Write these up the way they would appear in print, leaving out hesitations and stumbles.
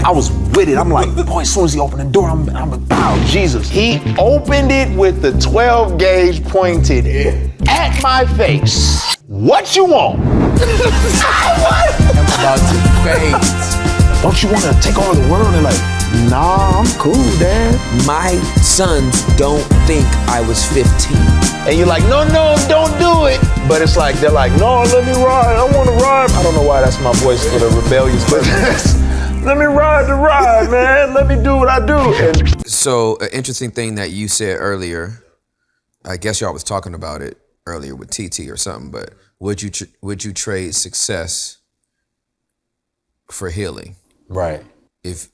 I was with it. I'm like, boy, as soon as he opened the door, I'm like, wow, Jesus. He opened it with the 12 gauge pointed at my face. What you want? What? I'm about to fade. Don't you want to take over the world? And like, nah, I'm cool, Dad. My sons don't think I was 15. And you're like, no, don't do it. But it's like, they're like, no, let me ride. I want to ride. I don't know why that's my voice for the rebellious, but let me ride the ride, man. Let me do what I do. And So an interesting thing that you said earlier, I guess y'all was talking about it earlier with TT or something, but would you trade success for healing? right. If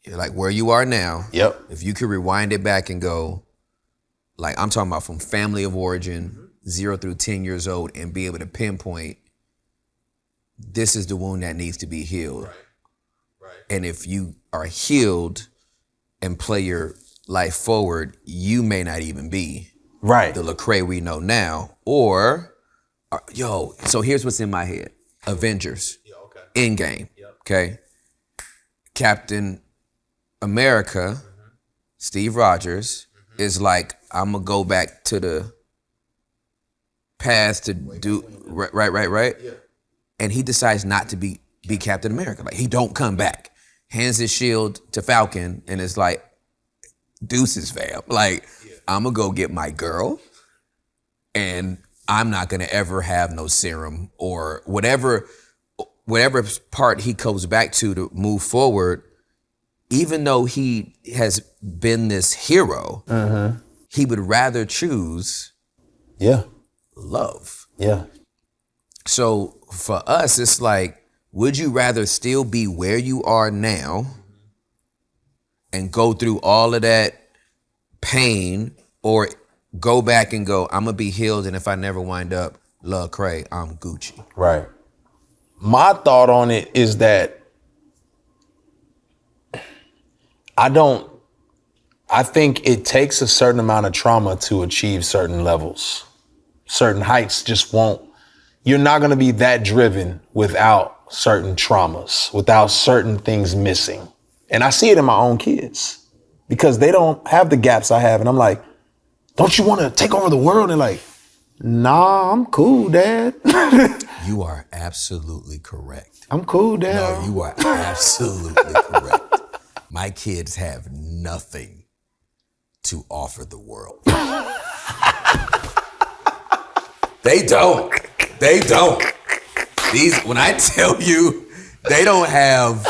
like where you are now, Yep. if you could rewind it back and go, like I'm talking about from family of origin, 0 through 10 years old, and be able to pinpoint, this is the wound that needs to be healed. Right. And if you are healed and play your life forward, you may not even be Right. the Lecrae we know now. Or, so here's what's in my head. Avengers, Endgame, okay? Captain America, Steve Rogers, is like, I'm gonna go back to the past to do, right? Yeah. And he decides not to be Captain America. Like, he don't come back. Hands his shield to Falcon, and it's like, deuces, fam. Like, I'm gonna go get my girl, and I'm not gonna ever have no serum or whatever part he goes back to move forward. Even though he has been this hero, he would rather choose love. Yeah. So for us, it's like, would you rather still be where you are now and go through all of that pain, or go back and go, I'm gonna be healed, and if I never wind up Lecrae, I'm Gucci? Right. My thought on it is that I think it takes a certain amount of trauma to achieve certain levels. Certain heights you're not gonna be that driven without certain traumas, without certain things missing. And I see it in my own kids because they don't have the gaps I have. And I'm like, don't you wanna take over the world? And like, nah, I'm cool, Dad. You are absolutely correct. I'm cool, Dad. No, you are absolutely correct. My kids have nothing to offer the world. They don't. When I tell you, they don't have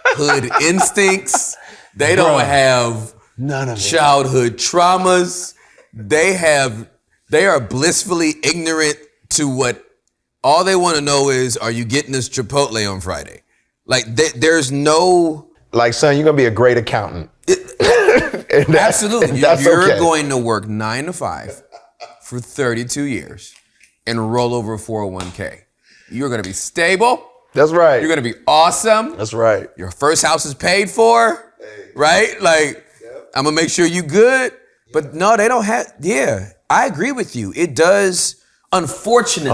hood instincts. They don't have none of childhood traumas. They are blissfully ignorant to what all they want to know is, are you getting this Chipotle on Friday? Like, there's no... Like, son, you're going to be a great accountant. Absolutely. You're okay. going to work 9 to 5 for 32 years and roll over a 401k. You're going to be stable. That's right. You're going to be awesome. That's right. Your first house is paid for, right? Like, I'm going to make sure you good. But no, they don't have, I agree with you. It does, unfortunately.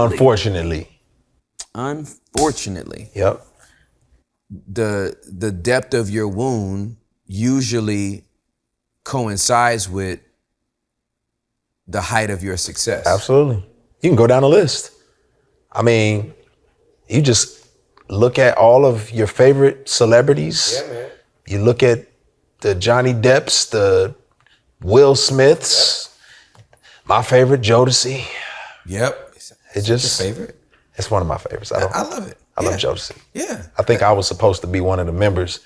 Yep. The depth of your wound usually coincides with the height of your success. Absolutely. You can go down the list. I mean, you just look at all of your favorite celebrities. Yeah, man. You look at the Johnny Depps, the Will Smiths, my favorite, Jodeci. Yep. It just your favorite? It's one of my favorites. I love it. I love Jodeci. Yeah. I think I was supposed to be one of the members,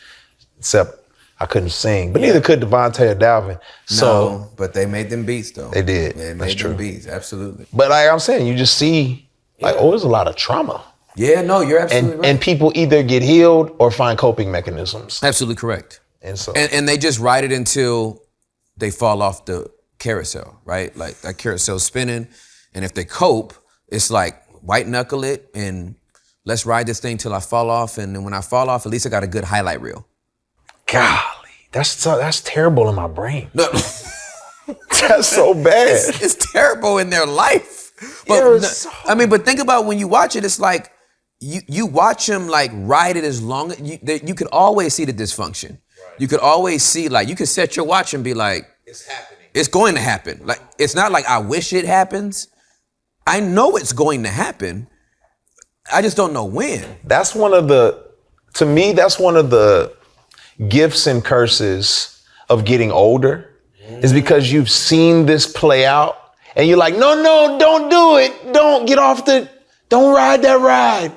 except I couldn't sing. But neither could Devontae or Dalvin. No, but they made them beats though. They did. They That's made true. them beats, absolutely. But like I'm saying, you just see, like, there's a lot of trauma. Yeah, no, you're absolutely right. And people either get healed or find coping mechanisms. Absolutely correct. And so and they just ride it until they fall off the carousel, right? Like that carousel's spinning, and if they cope, it's like white knuckle it and let's ride this thing till I fall off, and then when I fall off, at least I got a good highlight reel. Golly, that's terrible in my brain. No. That's so bad. It's terrible in their life. But Yeah, I mean, but think about when you watch it, it's like you watch him like ride it as long as you could always see the dysfunction. Right. You could always see like you could set your watch and be like, it's happening. It's going to happen. Like it's not like I wish it happens. I know it's going to happen. I just don't know when. That's one of the gifts and curses of getting older, is because you've seen this play out and you're like, no, don't do it. Don't ride that ride.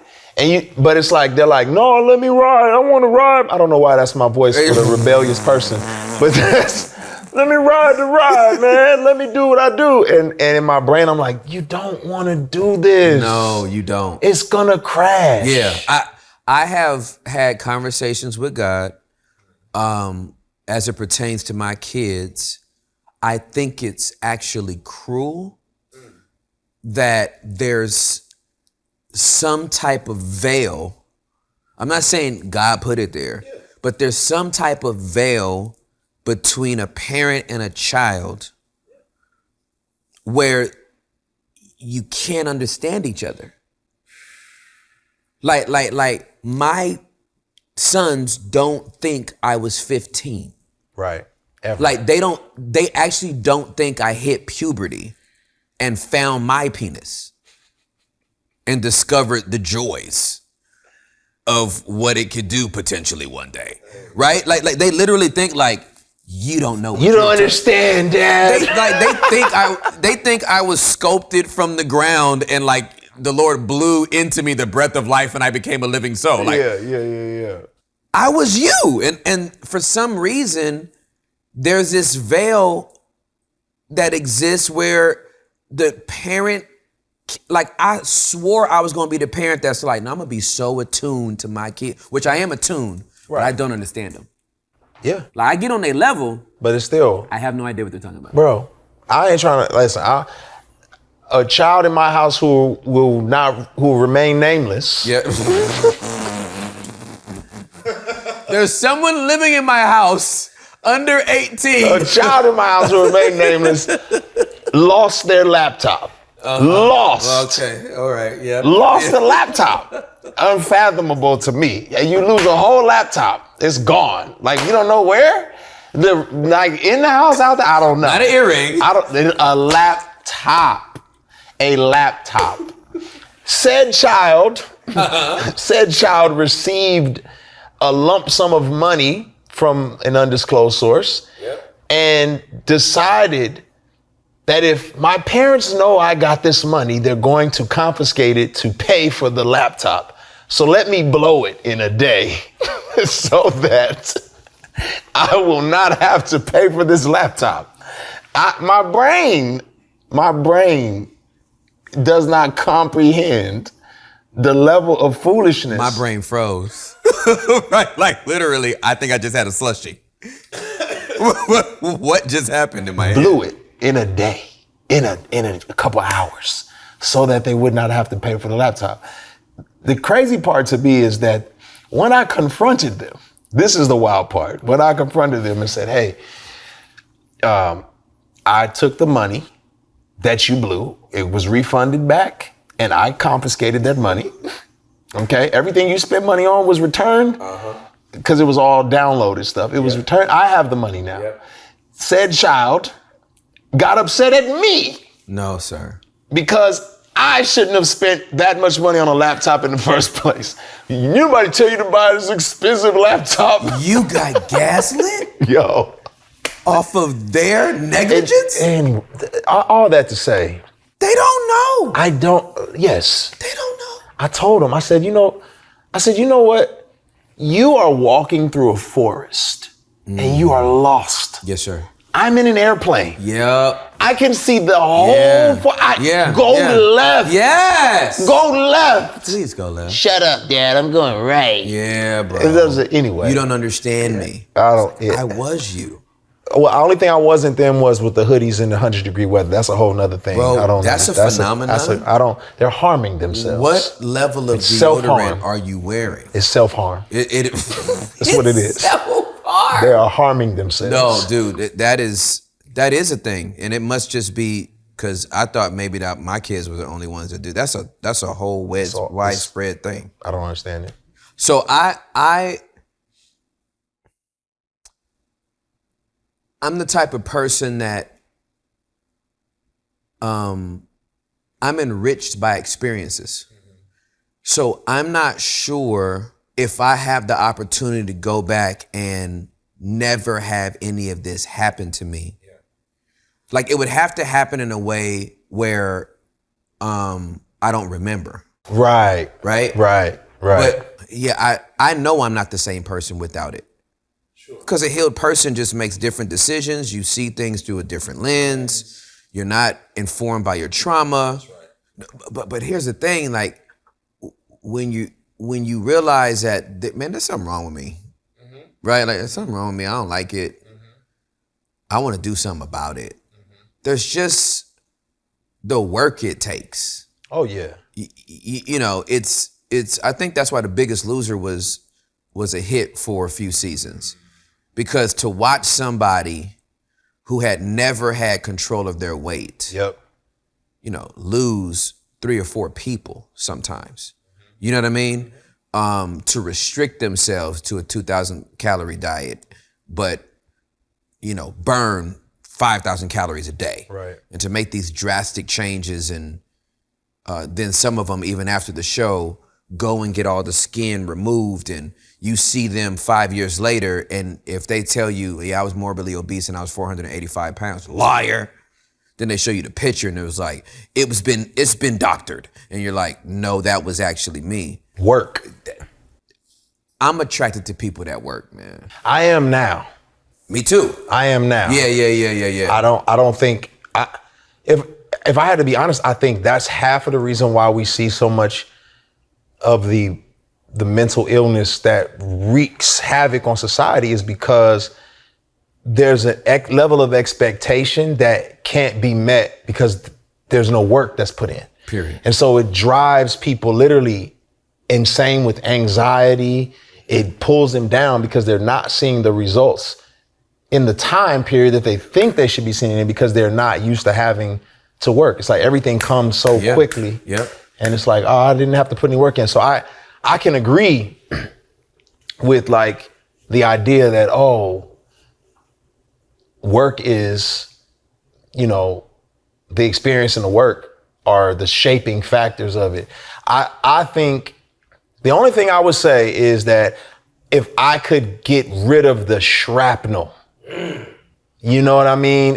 But it's like, they're like, no, let me ride. I want to ride. I don't know why that's my voice for the rebellious person, but let me ride the ride, man. Let me do what I do. And in my brain, I'm like, you don't want to do this. No, you don't. It's gonna crash. Yeah, I have had conversations with God as it pertains to my kids. I think it's actually cruel that there's some type of veil. I'm not saying God put it there, but there's some type of veil between a parent and a child where you can't understand each other. Like my sons don't think I was 15. Right. Ever. Like they actually don't think I hit puberty and found my penis and discovered the joys of what it could do potentially one day. Right? Like they literally think like, you don't know what you don't understand, Dad. They think I was sculpted from the ground and like the Lord blew into me the breath of life and I became a living soul. Like, yeah. I was you. And for some reason, there's this veil that exists where the parent, like I swore I was gonna be the parent that's like, no, I'm gonna be so attuned to my kid, which I am attuned, but I don't understand them. Yeah. Like I get on their level, but it's still, I have no idea what they're talking about. Bro, I ain't trying to, listen, a child in my house who will remain nameless. Yeah. There's someone living in my house under 18. A child in my house who remain nameless lost their laptop. Lost. Okay, all right, yeah. Lost the laptop. Unfathomable to me. You lose a whole laptop, it's gone. Like you don't know where? Like in the house, out there, I don't know. Not an earring. A laptop. A laptop. Said child received a lump sum of money from an undisclosed source and decided that if my parents know I got this money, they're going to confiscate it to pay for the laptop. So let me blow it in a day so that I will not have to pay for this laptop. My brain does not comprehend the level of foolishness. My brain froze. Right, like literally, I think I just had a slushie. What just happened in my head? Blew it in a day, in a couple of hours, so that they would not have to pay for the laptop. The crazy part to me is that when I confronted them, this is the wild part. When I confronted them and said, hey, I took the money that you blew, it was refunded back, and I confiscated that money. Okay, everything you spent money on was returned because it was all downloaded stuff. It was returned. I have the money now. Yep. Said child got upset at me. No, sir. Because I shouldn't have spent that much money on a laptop in the first place. Nobody tell you to buy this expensive laptop. You got gaslit? Yo. Off of their negligence? And all that to say. They don't know. Yes. They don't know. I told them, I said, you know what? You are walking through a forest and you are lost. Yes, sir. I'm in an airplane. Yep. I can see the whole Go left. Yes. Go left. Please go left. Shut up, Dad. I'm going right. Yeah, bro. Anyway. You don't understand me. I was you. Well, the only thing I wasn't then was with the hoodies in the 100-degree weather. That's a whole nother thing. Bro, that's a phenomenon. They're harming themselves. What level of deodorant are you wearing? It's self-harm. That's what it is. Self-harm. They are harming themselves. No, dude, that is a thing. And it must just be Because I thought maybe that my kids were the only ones that do. That's a whole widespread thing. I don't understand it. So I'm the type of person that I'm enriched by experiences. So I'm not sure if I have the opportunity to go back and never have any of this happen to me. Yeah. Like it would have to happen in a way where I don't remember. Right. Right? Right. But yeah, I know I'm not the same person without it. Because a healed person just makes different decisions. You see things through a different lens. You're not informed by your trauma. But here's the thing, like when you realize that man, there's something wrong with me. Right? Like there's something wrong with me. I don't like it. I want to do something about it. There's just the work it takes. Oh yeah. You know, it's I think that's why The Biggest Loser was a hit for a few seasons. Because to watch somebody who had never had control of their weight, you know, lose 3 or 4 people sometimes. You know what I mean? To restrict themselves to a 2,000 calorie diet, but, you know, burn 5,000 calories a day. Right. And to make these drastic changes, and then some of them, even after the show, go and get all the skin removed, and you see them 5 years later, and if they tell you, yeah, I was morbidly obese and I was 485 pounds, liar. Then they show you the picture and it was like, it's been doctored. And you're like, no, that was actually me. Work. I'm attracted to people that work, man. I am now. Me too. I am now. Yeah. I don't think, if I had to be honest, I think that's half of the reason why we see so much of the mental illness that wreaks havoc on society, is because there's a level of expectation that can't be met because there's no work that's put in. Period. And so it drives people literally insane with anxiety. It pulls them down because they're not seeing the results in the time period that they think they should be seeing it, because they're not used to having to work. It's like everything comes so quickly. Yep. And it's like, oh, I didn't have to put any work in. So I can agree with like the idea that, oh, work is, you know, the experience and the work are the shaping factors of it. I think the only thing I would say is that if I could get rid of the shrapnel, you know what I mean?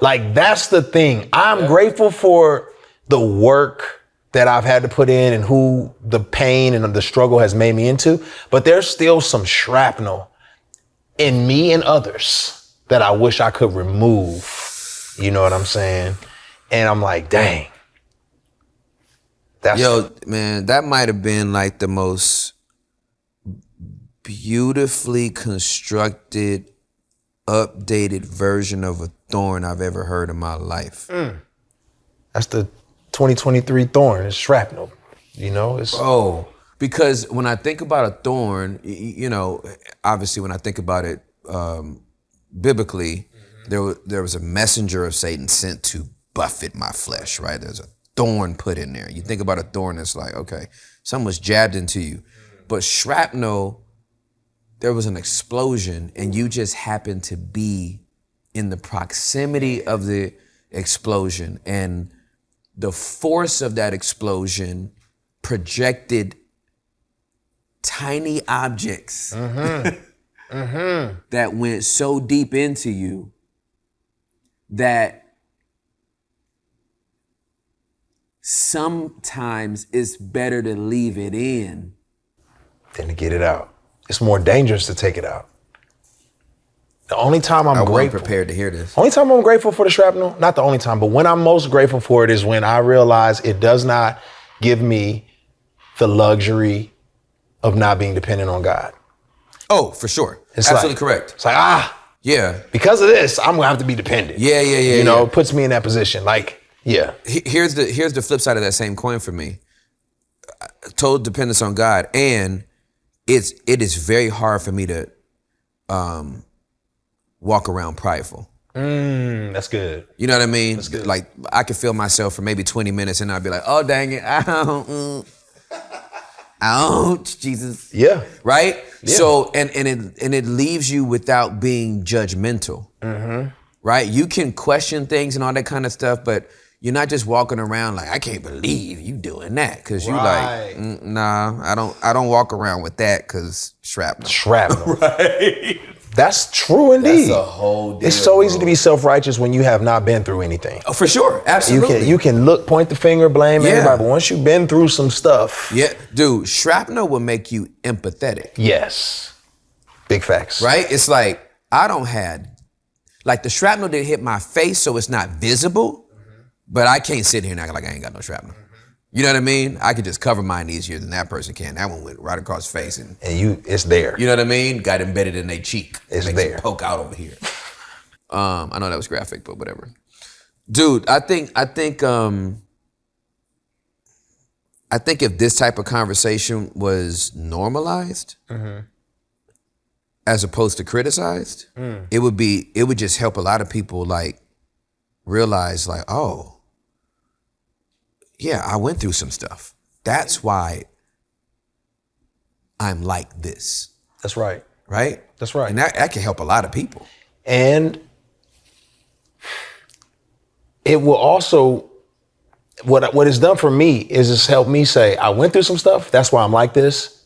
Like, that's the thing. I'm grateful for the work that I've had to put in and who the pain and the struggle has made me into. But there's still some shrapnel in me and others that I wish I could remove. You know what I'm saying? And I'm like, dang. Man, that might have been like the most beautifully constructed, updated version of a thorn I've ever heard in my life. That's the 2023 thorn. It's shrapnel, you know? Because when I think about a thorn, you know, obviously when I think about it biblically, there was a messenger of Satan sent to buffet my flesh, right? There's a thorn put in there. You think about a thorn, it's like, okay, something was jabbed into you. But shrapnel, there was an explosion and you just happened to be in the proximity of the explosion, and the force of that explosion projected tiny objects that went so deep into you that sometimes it's better to leave it in than to get it out. It's more dangerous to take it out. The only time I'm grateful. I wasn't prepared to hear this. Only time I'm grateful for the shrapnel, not the only time, but when I'm most grateful for it is when I realize it does not give me the luxury of not being dependent on God. Oh, for sure. It's absolutely like, correct. It's like, yeah. Because of this, I'm gonna have to be dependent. Yeah. You know, it puts me in that position. Like, yeah. Here's the flip side of that same coin for me. Total dependence on God, and it is very hard for me to walk around prideful. That's good. You know what I mean? That's good. Like I could feel myself for maybe 20 minutes and I'd be like, oh dang it, ouch, Jesus. Yeah. Right? Yeah. So and it leaves you without being judgmental. Right? You can question things and all that kind of stuff, but you're not just walking around like, I can't believe you doing that. Cause you like, nah, I don't walk around with that cause shrapnel. Shrapnel. Right. That's true indeed. That's a whole deal, it's so bro. easy to be self-righteous when you have not been through anything. Oh, for sure. Absolutely. You can look, point the finger, blame Yeah. everybody, but once you've been through some stuff. Yeah, dude, shrapnel will make you empathetic. Yes. Big facts. Right? It's like, I don't have, like the shrapnel didn't hit my face, so it's not visible, but I can't sit here and act like I ain't got no shrapnel. You know what I mean? I could just cover mine easier than that person can. That one went right across the face. And it's there. you know what I mean? Got embedded in their cheek. It's Makes there. it poke out over here. I know that was graphic, but whatever. Dude, I think if this type of conversation was normalized, as opposed to criticized, it would just help a lot of people like realize like, oh, yeah, I went through some stuff. That's why I'm like this. That's right. Right? That's right. And that can help a lot of people. And it will also, what it's done for me is it's helped me say, I went through some stuff. That's why I'm like this.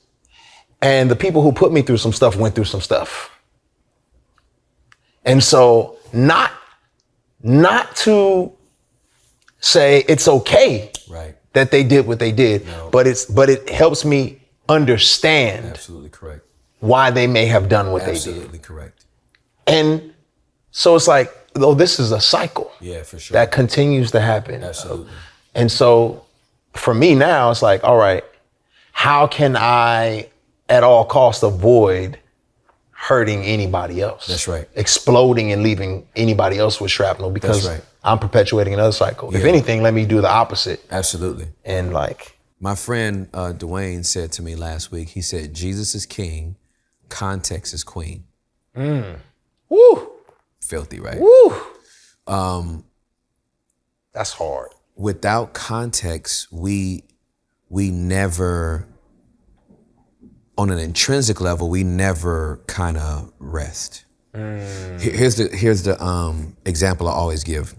And the people who put me through some stuff went through some stuff. And so not to say it's okay Right. that they did what they did, No. but it helps me understand Absolutely correct. why they may have done what they did. Absolutely correct. And so it's like, oh, this is a cycle Yeah, for sure. that continues to happen. Absolutely. And so for me now, it's like, all right, how can I at all costs avoid hurting anybody else? That's right. Exploding and leaving anybody else with shrapnel because That's right. I'm perpetuating another cycle. If Yeah. anything, let me do the opposite. Absolutely. And like, My friend Dwayne said to me last week, he said, Jesus is king, context is queen. woo, Filthy, right? woo. That's hard. Without context, we never, on an intrinsic level, we never kind of rest. Here's the example I always give.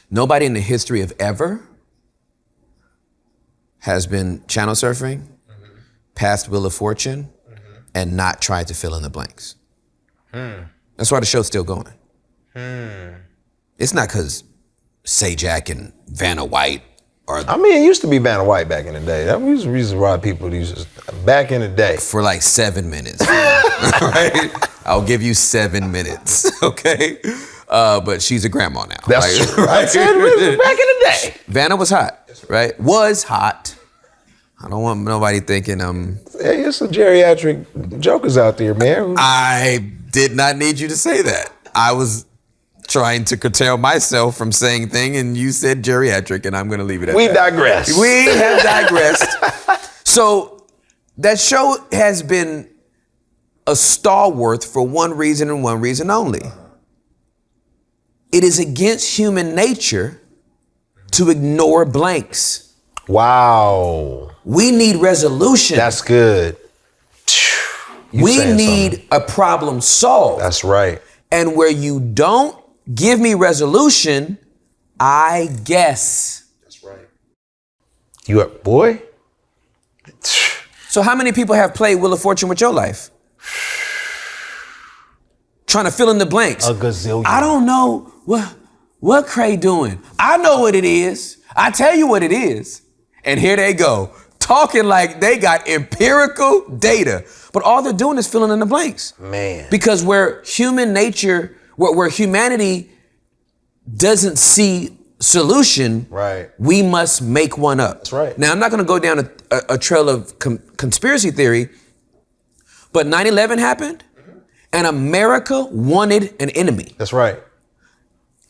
Nobody in the history of ever has been channel surfing, past Wheel of Fortune, and not tried to fill in the blanks. That's why the show's still going. It's not because Sajak and Vanna White are I mean, it used to be Vanna White back in the day. That was the reason why people used to, back in the day. for like 7 minutes. Right? I'll give you 7 minutes, okay? But she's a grandma now. That's right? true. I said it was back in the day. Vanna was hot, right? Was hot. I don't want nobody thinking Hey, there's some geriatric jokers out there, man. I did not need you to say that. I was trying to curtail myself from saying thing, and you said geriatric, and I'm going to leave it at We that. digress. We have digressed. So that show has been a stalwart for one reason and one reason only. It is against human nature to ignore blanks. Wow. We need resolution. That's good. You we saying need something. a problem solved. That's right. And where you don't give me resolution, I guess. That's right. You are, boy. So how many people have played Wheel of Fortune with your life? Trying to fill in the blanks. A gazillion. I don't know what Lecrae doing. I know what it is. I tell you what it is. And here they go, talking like they got empirical data. But all they're doing is filling in the blanks. Man. Because where human nature, where humanity doesn't see solution, Right. we must make one up. That's right. Now, I'm not going to go down a trail of conspiracy theory, but 9/11 happened, and America wanted an enemy. That's right.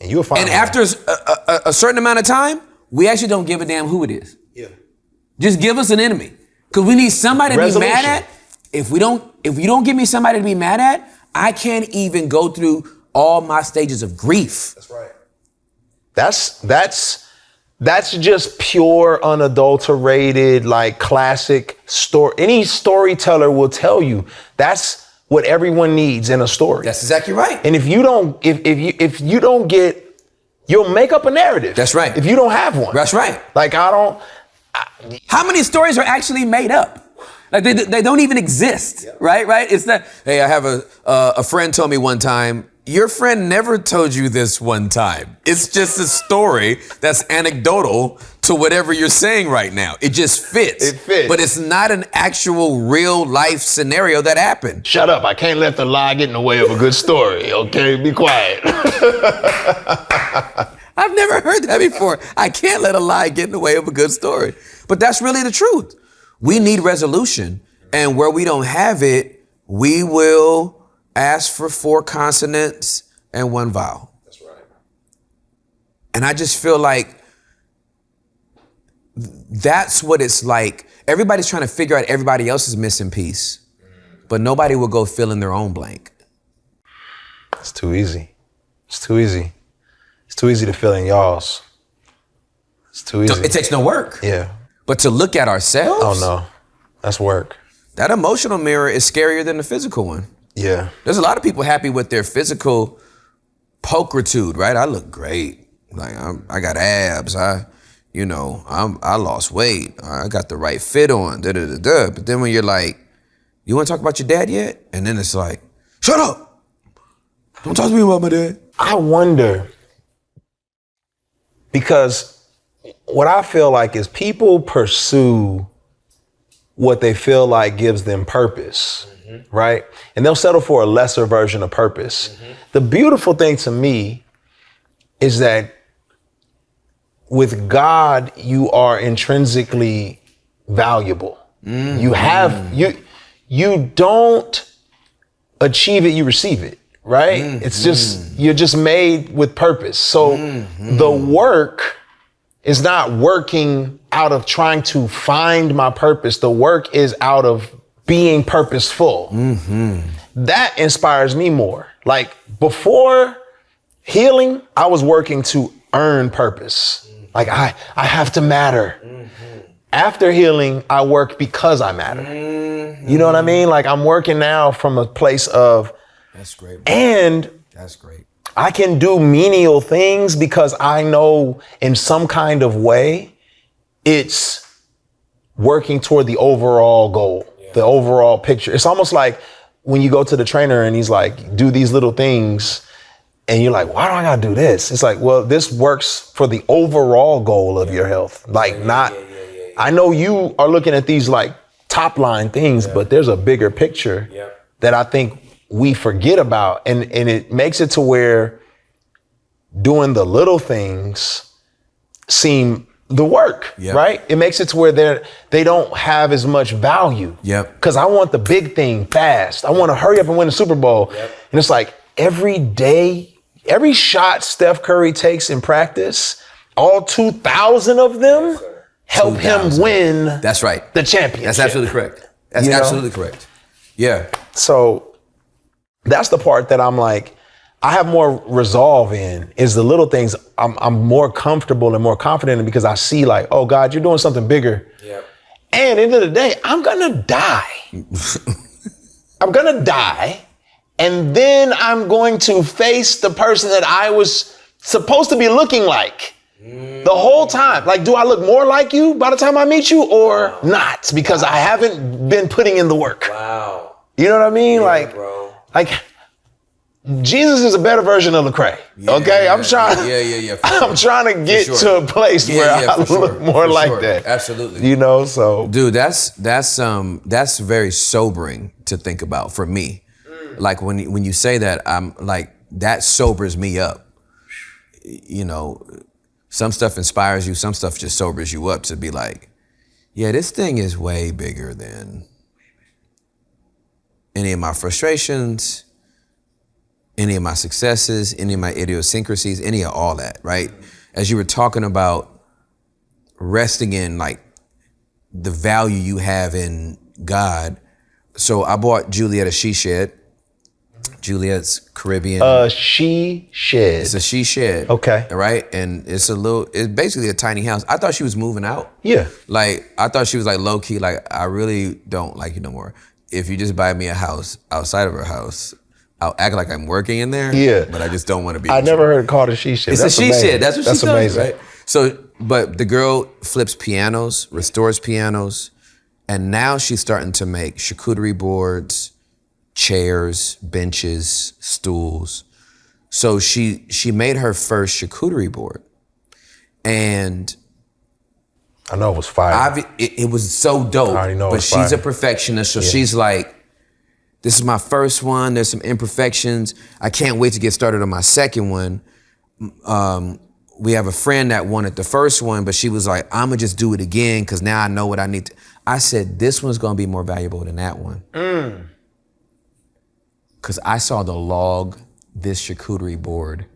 And you'll find And after a certain amount of time, we actually don't give a damn who it is. Yeah. Just give us an enemy, because we need somebody to be mad Resolution. at. If you don't give me somebody to be mad at, I can't even go through all my stages of grief. That's right. That's just pure, unadulterated, like classic story. Any storyteller will tell you that's what everyone needs in a story. That's exactly right. And if you don't get, you'll make up a narrative. That's right. If you don't have one. That's right. Like how many stories are actually made up? Like they don't even exist, right? It's that, hey, I have a friend told me one time, your friend never told you this one time. It's just a story that's anecdotal to whatever you're saying right now. It just fits. It fits. But it's not an actual real life scenario that happened. Shut up. I can't let the lie get in the way of a good story. Okay, be quiet. I've never heard that before. I can't let a lie get in the way of a good story. But that's really the truth. We need resolution. And where we don't have it, we will ask for 4 consonants and 1 vowel. That's right. And I just feel like that's what it's like. Everybody's trying to figure out everybody else's missing piece, but nobody will go fill in their own blank. It's too easy. It's too easy. It's too easy to fill in y'all's. It's too easy. It takes no work. Yeah. But to look at ourselves. Oh no, that's work. That emotional mirror is scarier than the physical one. Yeah. There's a lot of people happy with their physical pulchritude, right? I look great. Like I got abs. I lost weight. I got the right fit on. But then when you're like, you want to talk about your dad yet? And then it's like, shut up. Don't talk to me about my dad. I wonder, because what I feel like is people pursue what they feel like gives them purpose, right? And they'll settle for a lesser version of purpose. The beautiful thing to me is that with God, you are intrinsically valuable. You don't achieve it, you receive it, right? It's just, you're just made with purpose. So the work is not working out of trying to find my purpose. The work is out of being purposeful. That inspires me more. Like before healing, I was working to earn purpose. Like I have to matter. After healing, I work because I matter. You know what I mean? Like I'm working now from a place of, that's great. And that's great. I can do menial things because I know in some kind of way it's working toward the overall goal, the overall picture. It's almost like when you go to the trainer and he's like, do these little things and you're like, why do I gotta do this? It's like, well, this works for the overall goal of your health. Like I know you are looking at these like top line things, but there's a bigger picture that I think we forget about. And it makes it to where doing the little things seem the work, right? It makes it to where they don't have as much value. Because I want the big thing fast. I want to hurry up and win the Super Bowl. And it's like every day, every shot Steph Curry takes in practice, all 2,000 of them help him win. That's right. The championship. That's absolutely correct. That's absolutely correct. Yeah. So that's the part that I'm like, I have more resolve in, is the little things I'm more comfortable and more confident in because I see like, oh God, you're doing something bigger. And at the end of the day, I'm gonna die. I'm gonna die. And then I'm going to face the person that I was supposed to be looking like the whole time. Like, do I look more like you by the time I meet you or not? Because I haven't been putting in the work. Wow. You know what I mean? Like, bro. Like, Jesus is a better version of Lecrae. Okay, I'm trying. I'm trying to get to a place where I look more like that. Absolutely. You know, so dude, that's very sobering to think about for me. Like when you say that, I'm like, that sobers me up. You know, some stuff inspires you, some stuff just sobers you up to be like, yeah, this thing is way bigger than any of my frustrations, any of my successes, any of my idiosyncrasies, any of all that, right? As you were talking about resting in like the value you have in God. So I bought Juliet a she shed. Juliet's Caribbean. She Shed. It's a she shed. Okay. Right? And it's basically a tiny house. I thought she was moving out. Yeah. Like, I thought she was like low key, like, I really don't like you no more. If you just buy me a house outside of her house, I'll act like I'm working in there. Yeah. But I just don't want to be. I never heard it called a she shed. It's a she shed. That's what she does, amazing. right? So, but the girl flips pianos, restores pianos, and now she's starting to make charcuterie boards, chairs, benches, stools. So she made her first charcuterie board, and I know it was fire. it was so dope. I already know it but was she's fire. a perfectionist, so she's like, this is my first one. There's some imperfections. I can't wait to get started on my second one. We have a friend that wanted the first one, but she was like, I'm gonna just do it again because now I know what I need to. I said, this one's gonna be more valuable than that one. Because I saw the log this charcuterie board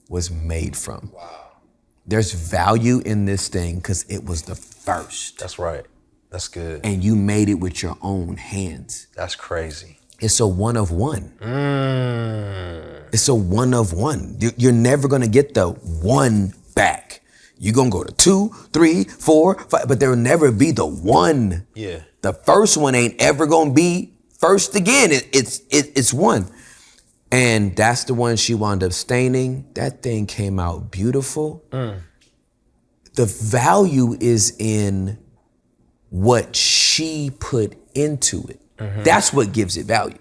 was made from. Wow. There's value in this thing because it was the first. That's right. That's good. And you made it with your own hands. That's crazy. It's a one of one. It's a one of one. You're never gonna get the one back. You're gonna go to 2, 3, 4, 5, but there will never be the one. Yeah. The first one ain't ever gonna be first again. It's one. And that's the one she wound up staining. That thing came out beautiful. The value is in what she put into it. That's what gives it value.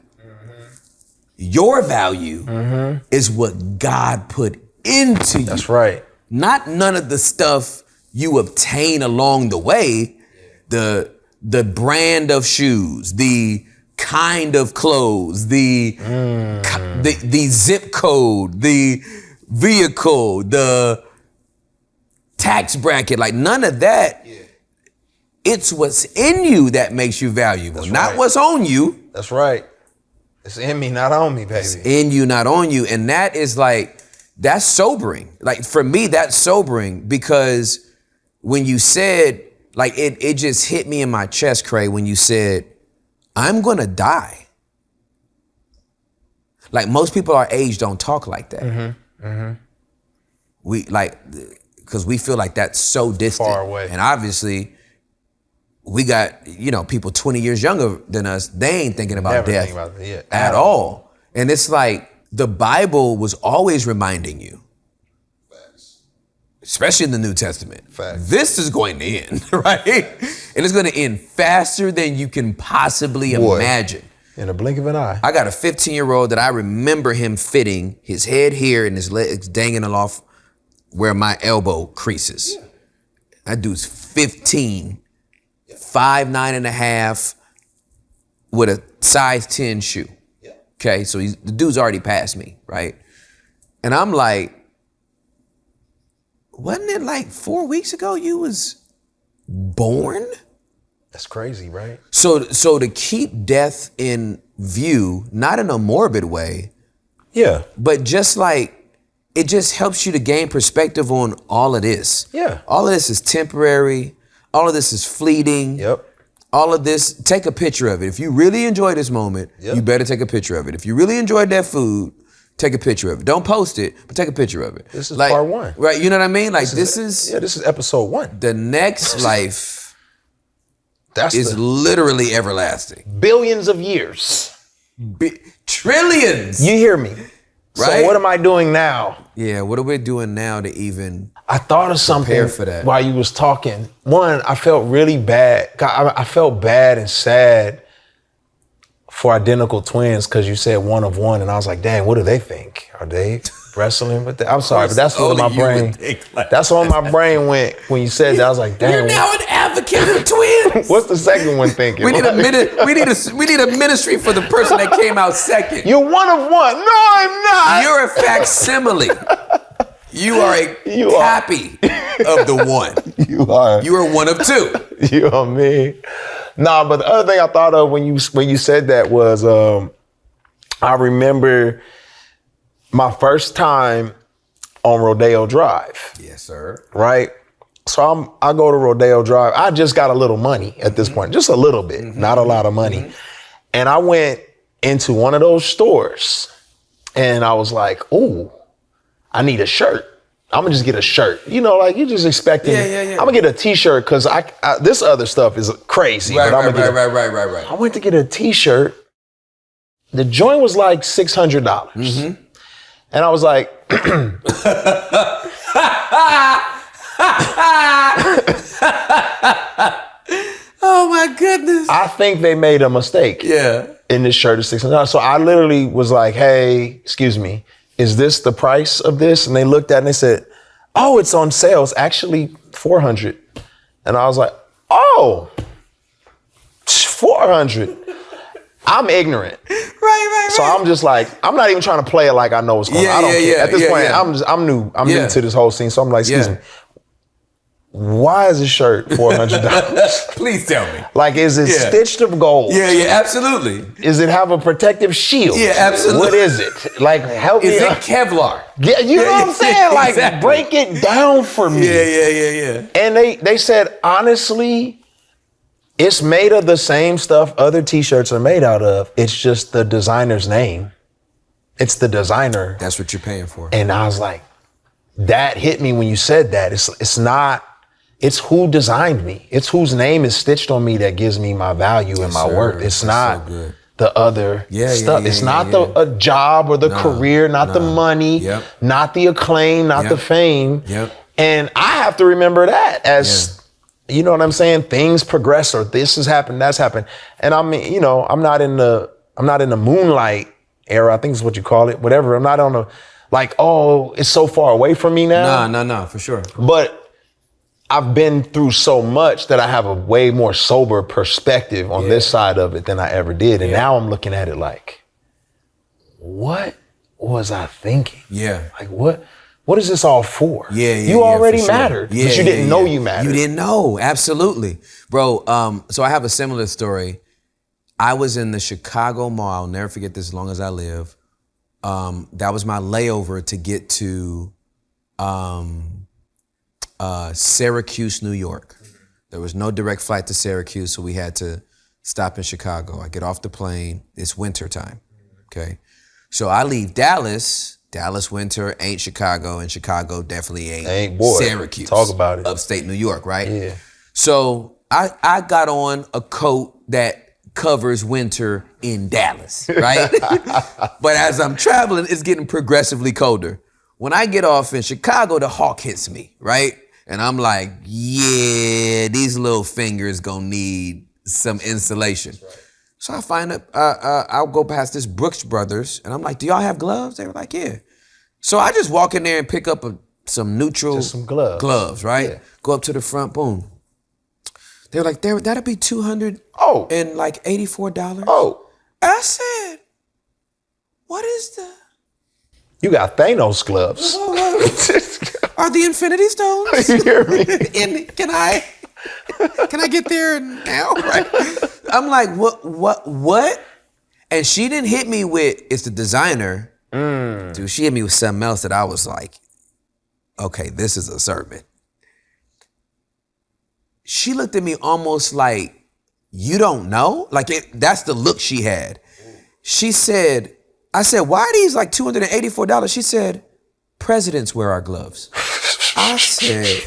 Your value is what God put into you. That's right. Not none of the stuff you obtain along the way. The brand of shoes, the kind of clothes, the zip code, the vehicle, the tax bracket, like none of that. It's what's in you that makes you valuable, not what's on you. That's right. It's in me, not on me, baby. It's in you, not on you. And that is like, that's sobering. Like for me, that's sobering because when you said, like it just hit me in my chest, Cray, when you said, I'm gonna die. Like most people our age don't talk like that. We like, because we feel like that's so distant. Far away. And obviously, we got, people 20 years younger than us, they ain't thinking about Never death think about it, at all. And it's like, the Bible was always reminding you, especially in the New Testament, this is going to end, right? And it's going to end faster than you can possibly imagine. In a blink of an eye. I got a 15-year-old that I remember him fitting his head here and his legs dangling off where my elbow creases. That dude's 15, 5'9.5", with a size 10 shoe. Okay, so the dude's already passed me, right? And I'm like, wasn't it like 4 weeks ago you was born? That's crazy, right? So to keep death in view, not in a morbid way, but just like, it just helps you to gain perspective on all of this. Yeah. All of this is temporary. All of this is fleeting. Yep. All of this, take a picture of it. If you really enjoy this moment, you better take a picture of it. If you really enjoyed that food, take a picture of it. Don't post it, but take a picture of it. This is part one. Right, you know what I mean? Like this is episode 1. The next life That's is literally everlasting. Billions of years. Trillions. You hear me? Right? So what am I doing now? Yeah, what are we doing now to even I thought of something for that? While you was talking. One, I felt really bad. I felt bad and sad for identical twins because you said one of one, and I was like, dang, what do they think? Are they wrestling with that? I'm sorry, but that's what my brain. That's what my brain went when you said that. I was like, dang. You're now an advocate for twins. What's the second one thinking? We need a ministry for the person that came out second. You're one of one. No, I'm not. You're a facsimile. You are a copy of the one. You are. You are one of two. You are me. Nah, but the other thing I thought of when you said that was I remember my first time on Rodeo Drive. Yes, sir. Right? So I go to Rodeo Drive. I just got a little money at this point, just a little bit, not a lot of money. And I went into one of those stores And I was like, "Ooh, I need a shirt. I'm gonna just get a shirt." You know, like you just expecting. Yeah. I'm gonna get a T-shirt because I this other stuff is crazy. Right. I went to get a T-shirt. The joint was like $600, and I was like, Oh my goodness. I think they made a mistake. Yeah. In this shirt is $600. So I literally was like, "Hey, excuse me, is this the price of this?" And they looked at it and they said, "Oh, it's on sale. It's actually $400." And I was like, "Oh, $400." I'm ignorant. Right. So I'm just like, I'm not even trying to play it like I know what's going on. I don't care. At this point, I'm new. I'm new to this whole scene. So I'm like, excuse me, why is this shirt $400? Please tell me. Like, is it stitched of gold? Yeah, absolutely. Is it have a protective shield? Yeah, absolutely. What is it? Like, help me. Is it Kevlar? Yeah, you know what I'm saying? Like, exactly. break it down for me. Yeah. And they said, honestly, it's made of the same stuff other T-shirts are made out of. It's just the designer's name. It's the designer. That's what you're paying for. And I was like, that hit me when you said that. It's not, it's who designed me. It's whose name is stitched on me that gives me my value and my worth. It's not the other stuff. It's not a job or the career, not the money, not the acclaim, not the fame. And I have to remember that as, you know what I'm saying? Things progress, or this has happened, that's happened. And I mean, you know, I'm not in the moonlight era. I think is what you call it, whatever. I'm not on the, like, oh, it's so far away from me now. No, for sure. But I've been through so much that I have a way more sober perspective on this side of it than I ever did. And now I'm looking at it like, what was I thinking? Yeah. Like, what is this all for? You already mattered, but you didn't know you mattered. You didn't know, absolutely. Bro, so I have a similar story. I was in the Chicago Mall, I'll never forget this as long as I live. That was my layover to get to Syracuse, New York. There was no direct flight to Syracuse, so we had to stop in Chicago. I get off the plane, it's winter time, okay? So I leave Dallas winter ain't Chicago, and Chicago definitely ain't Syracuse. Talk about it. Upstate New York, right? Yeah. So I got on a coat that covers winter in Dallas, right? But as I'm traveling, it's getting progressively colder. When I get off in Chicago, the hawk hits me, right? And I'm like, yeah, these little fingers gonna need some insulation. So I find I'll go past this Brooks Brothers, and I'm like, do y'all have gloves? They were like, yeah. So I just walk in there and pick up some neutral Just some gloves. Gloves, right? Yeah. Go up to the front, boom. They were like, that'll be $200 and like $84. Oh. I said, what is the? You got Thanos gloves. Are the Infinity Stones? You hear me? And can I get there now? Right? I'm like, what? And she didn't hit me with, it's the designer. Dude, she hit me with something else that I was like, okay, this is a sermon. She looked at me almost like, you don't know? Like, that's the look she had. She said, I said, why are these like $284? She said, presidents wear our gloves. I said,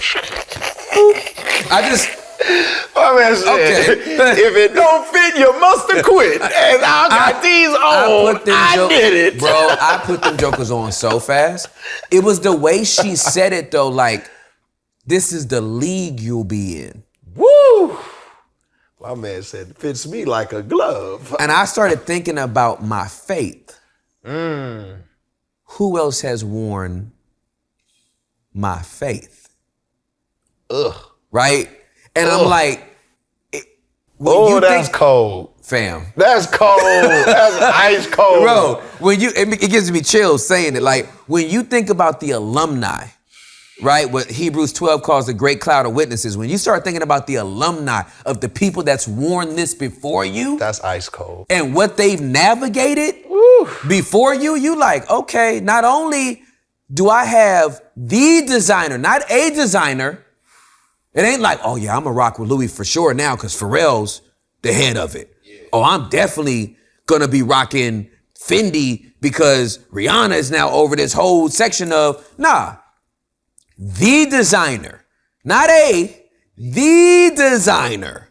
My man said, if it don't fit, you must have quit. And I got these on. I did it. Bro, I put them jokers on so fast. It was the way she said it though, like, this is the league you'll be in. Woo! My man said, it fits me like a glove. And I started thinking about my faith. Who else has worn my faith? Right? And I'm like, that's cold. Fam. That's cold. That's ice cold. Bro, it gives me chills saying it. Like, when you think about the alumni, right? What Hebrews 12 calls the great cloud of witnesses. When you start thinking about the alumni of the people that's worn this before you. That's ice cold. And what they've navigated before you, you like, okay, not only do I have the designer, not a designer. It ain't like, oh yeah, I'm a rock with Louis for sure now because Pharrell's the head of it. Yeah. Oh, I'm definitely gonna be rocking Fendi because Rihanna is now over this whole section of, nah, the designer, not the designer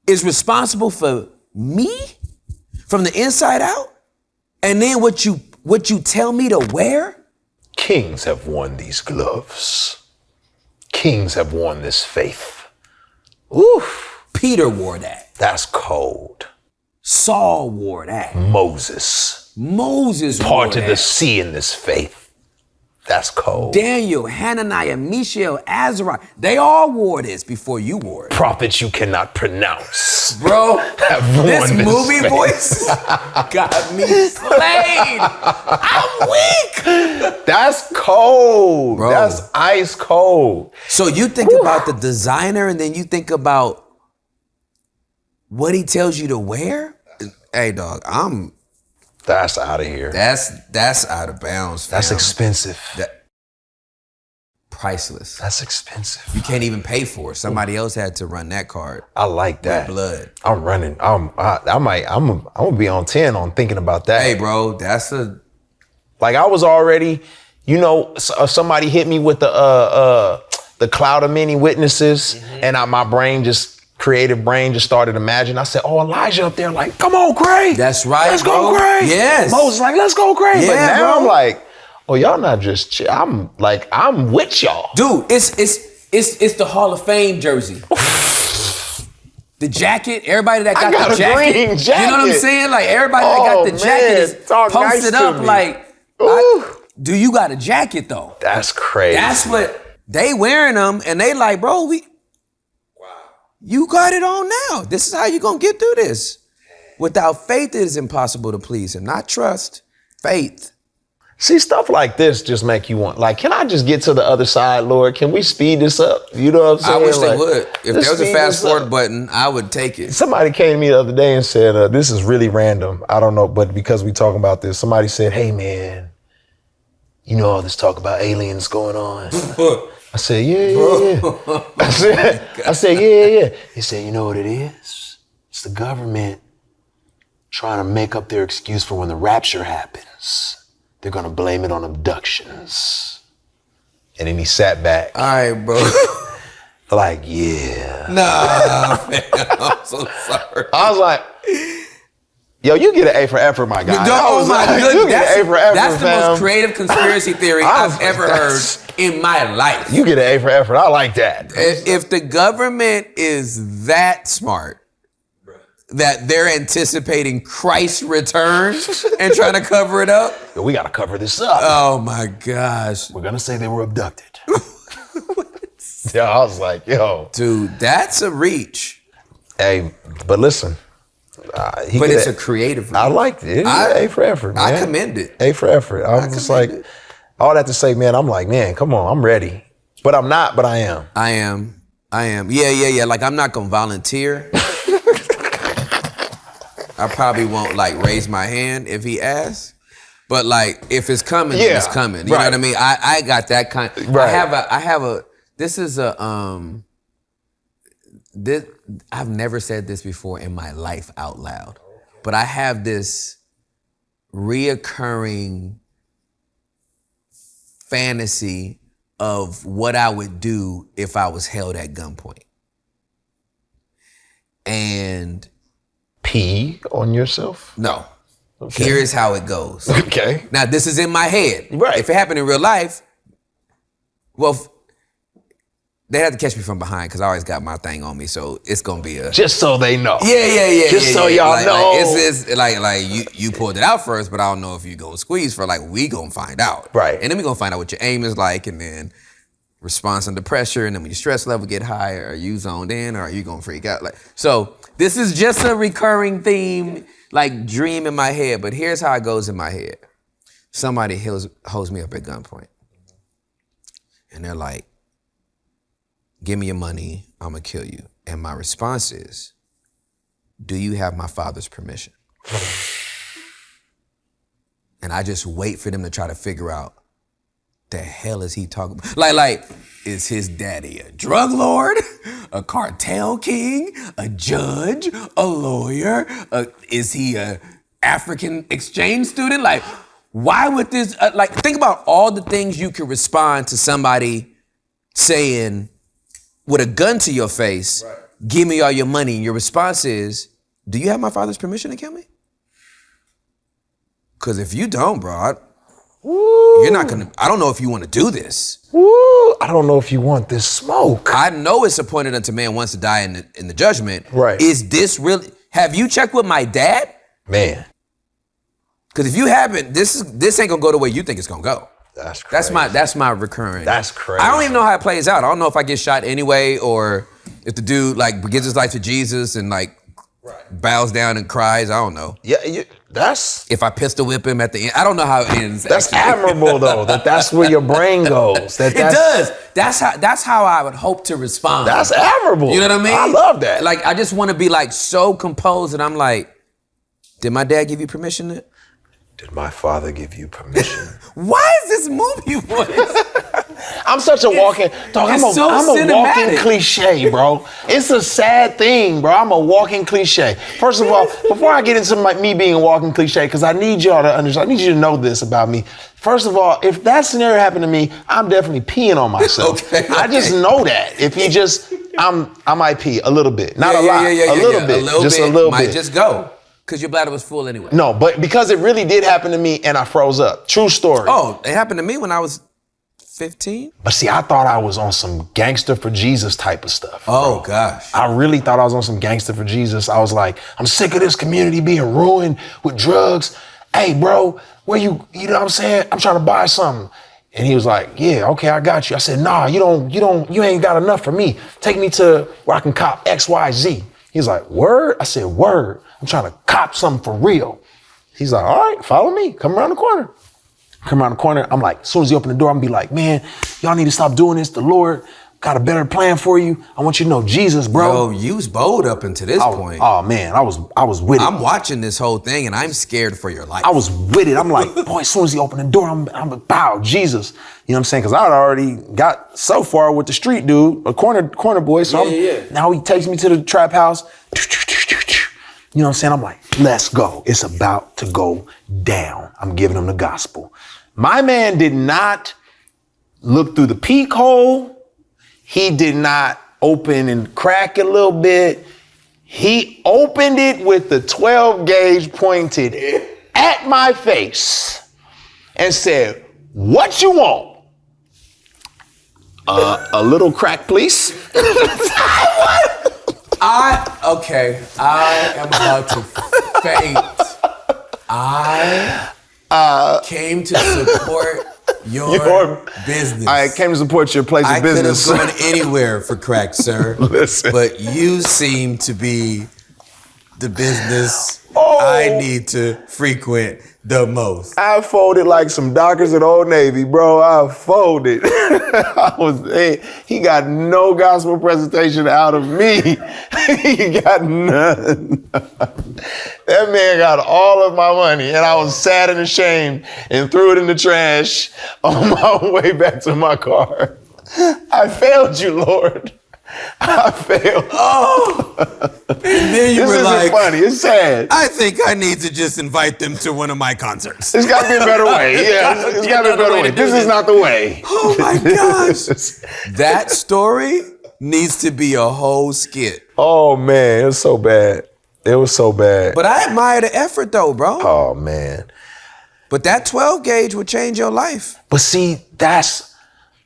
is responsible for me from the inside out? And then what you tell me to wear? Kings have worn these gloves. Kings have worn this faith. Oof. Peter wore that. That's cold. Saul wore that. Moses Moses wore parted that. the sea in this faith. That's cold. Daniel, Hananiah, Mishael, Azariah, they all wore this before you wore it. Prophets you cannot pronounce. Bro, have worn this movie faith. voice got me slayed. I'm weak. That's cold. Bro. That's ice cold. So you think about the designer and then you think about what he tells you to wear? Hey, dog, That's out of here. that's out of bounds, fam. That's expensive. Priceless. That's expensive. You can't even pay for it. Somebody else had to run that card. I like that. Blood. I'm running. I'm gonna be on 10 on thinking about that. Hey, bro, that's Like I was already, somebody hit me with the cloud of many witnesses, and creative brain just started imagining. I said, "Oh, Elijah up there, like, come on, Gray. That's right, Let's bro. go, Gray." Yes. Moses like, "Let's go, Gray." Yeah, but now bro. I'm like, "Oh, y'all not just. I'm with y'all." Dude, it's the Hall of Fame jersey. The jacket, everybody that got, got the a jacket, green jacket. you know what I'm saying? Like everybody that got the Oh, jacket man, is talk posted nice to up me. like, Ooh. do you got a jacket though? That's crazy. That's what they wearing them and they like, bro, you got it on now. This is how you gonna get through this. Without faith, it is impossible to please him. Not trust, faith. See, stuff like this just make you want, like, can I just get to the other side, Lord? Can we speed this up? You know what I'm saying? I wish they Like, would. If just there was a speed fast this up. forward button, I would take it. Somebody came to me the other day and said, this is really random. I don't know, but because we talking about this, somebody said, "Hey, man, you know all this talk about aliens going on?" I said, yeah. I said, yeah. He said, "You know what it is? It's the government trying to make up their excuse for when the rapture happens. They're going to blame it on abductions." And then he sat back. All right, bro. Like, yeah. Nah, man, I'm so sorry. I was like, yo, you get an A for effort, my guy. I Oh was my like, goodness, you get an A for effort, that's the fam. most creative conspiracy theory I was I've like, ever heard in my life. You get an A for effort. I like that. If the government is that smart, that they're anticipating Christ's return and trying to cover it up, Yo, we got to cover this up. oh my gosh. We're going to say they were abducted. Yeah, I was like, yo. Dude, that's a reach. Hey, but listen. But it's a creative reach. I liked it. A for effort, man. I commend it. A for effort. I'm just like, all that to say, man, I'm like, man, come on, I'm ready. But I'm not, but I am. I am. Yeah. Like, I'm not going to volunteer. I probably won't, like, raise my hand if he asks. But, like, if it's coming, then it's coming. You know what I mean? I got that kind. Right. I've never said this before in my life out loud. But I have this reoccurring fantasy of what I would do if I was held at gunpoint. And Pee on yourself? no. Okay. Here is how it goes. Okay. Now, this is in my head. Right. If it happened in real life, well, they had to catch me from behind because I always got my thing on me, so it's gonna be a Just so they know. yeah. Just so y'all like, know. It's like you pulled it out first, but I don't know if you go squeeze for, like, we gonna find out. Right. And then we gonna find out what your aim is like, and then response under pressure, and then when your stress level get higher, are you zoned in or are you gonna freak out? Like, so this is just a recurring theme, like, dream in my head, but here's how it goes in my head. Somebody holds me up at gunpoint. And they're like, "Give me your money, I'm gonna kill you." And my response is, "Do you have my father's permission?" And I just wait for them to try to figure out, the hell is he talking about? Like, is his daddy a drug lord, a cartel king, a judge, a lawyer? Is he a African exchange student? Like, why would this, think about all the things you could respond to somebody saying with a gun to your face, give me all your money. And your response is, do you have my father's permission to kill me? Because if you don't, bro, you're not gonna, I don't know if you want to do this. Woo, I don't know if you want this smoke. I know it's appointed unto man once to die in the judgment. Right. Is this really, have you checked with my dad? Man. Because if you haven't, this ain't gonna go the way you think it's gonna go. That's crazy. That's my recurring. That's crazy. I don't even know how it plays out. I don't know if I get shot anyway, or if the dude gives his life to Jesus and bows down and cries. I don't know. Yeah, that's... If I pistol whip him at the end, I don't know how it ends. That's admirable though. That's where your brain goes. It does. That's how I would hope to respond. That's admirable. You know what I mean? I love that. I just want to be so composed that I'm like, did my dad give you permission to? Did my father give you permission? Why is this movie voice? I'm such a walking dog. I'm a walking cliche, bro. It's a sad thing, bro. I'm a walking cliche. First of all, before I get into me being a walking cliche, because I need y'all to understand, I need you to know this about me. First of all, if that scenario happened to me, I'm definitely peeing on myself. Okay. I just know that. If you just, I might pee a little bit, not a lot, a little bit, just a little bit. Might just go. Because your bladder was full anyway. No, but because it really did happen to me and I froze up. True story. Oh, it happened to me when I was 15? But see, I thought I was on some gangster for Jesus type of stuff. Oh, gosh. I really thought I was on some gangster for Jesus. I was like, I'm sick of this community being ruined with drugs. Hey, bro, where you know what I'm saying? I'm trying to buy something. And he was like, yeah, okay, I got you. I said, nah, you ain't got enough for me. Take me to where I can cop X, Y, Z. He's like, word? I said, word. I'm trying to cop something for real. He's like, all right, follow me. Come around the corner. Come around the corner. I'm like, as soon as he opened the door, I'm gonna be like, man, y'all need to stop doing this. The Lord got a better plan for you. I want you to know Jesus, bro. Yo, you was bold up until this point. Oh man, I was with it. I'm watching this whole thing and I'm scared for your life. I was with it. I'm like, boy, as soon as he opened the door, I'm bow, Jesus. You know what I'm saying? Because I had already got so far with the street dude, a corner boy. So now he takes me to the trap house. You know what I'm saying? I'm like, let's go. It's about to go down. I'm giving him the gospel. My man did not look through the peek hole. He did not open and crack it a little bit. He opened it with the 12 gauge pointed at my face and said, what you want? A little crack, please. I am about to faint. I came to support your business. I came to support your place of business. I could have gone anywhere for crack, sir. Listen. But you seem to be the business I need to frequent the most. I folded like some Dockers at Old Navy, bro. I folded. He got no gospel presentation out of me. He got none. That man got all of my money, and I was sad and ashamed and threw it in the trash on my way back to my car. I failed you, Lord. I failed. Oh, and then you were like, funny. It's sad. I think I need to just invite them to one of my concerts. It's got to be a better way. Yeah, it's got to be a better way. This is not the way. Oh my gosh. That story needs to be a whole skit. Oh man, it was so bad. It was so bad. But I admire the effort though, bro. Oh man. But that 12 gauge would change your life. But see, that's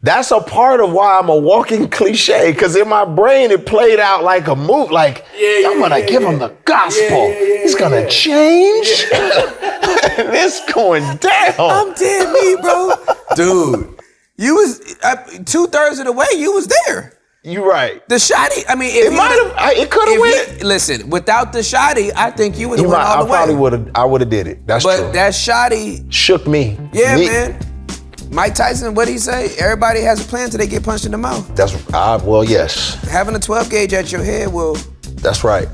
a part of why I'm a walking cliche, because in my brain it played out like a move, like I'm gonna give him the gospel. It's gonna change. And it's going down. I'm dead meat, bro. Dude, you was 2/3 of the way, you was there. You right. The shotty, I mean, it could have went. Listen, without the shotty, I think you would have went all the way. I would have did it. That's true. But that shotty shook me. Yeah, man. Mike Tyson, what did he say? Everybody has a plan till they get punched in the mouth. Well, yes. Having a 12 gauge at your head will. That's right.